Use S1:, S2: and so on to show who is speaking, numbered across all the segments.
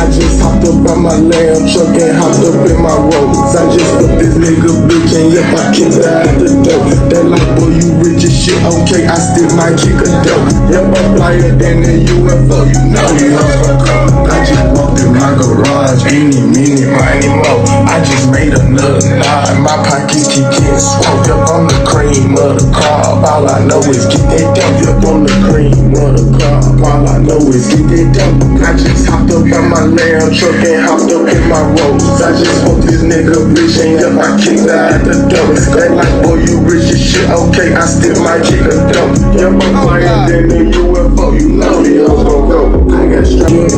S1: I just hopped up on my lamb truck and hopped up in my Rolls. I just put this nigga bitch and yep, I kicked her out the door. That like, boy, you rich as shit, okay, I still might kick a dope. Yep, I'm flyer than the UFO, you know you I just walked in my garage, any minute, money more. I just made another nine, my pockets keep getting swole. Up on the cream of the crop, all I know is get that dope. Up on the cream of the crop, all I know is get that dope. I just hopped up on my lamb truck and hopped up in my Rolls. I just fucked this nigga bitch and yep, I kicked her out the door. They like, boy, you rich as shit, okay, I still might kick a dope. Yep, I'm flyer than the UFO, you know you gon' go. I got straight.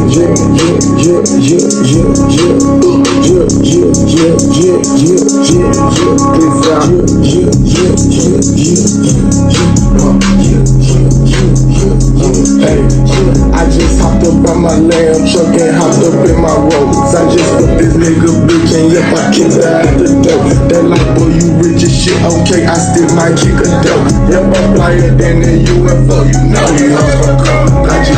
S1: I just hopped up on my lamb truck and hopped up in my Rolls. I just put this nigga bitch and yep, I kicked her out the door. That like, boy, you rich as shit, okay, I still might kick a dope. Yep, I'm flyer than the UFO, you know you gon' go.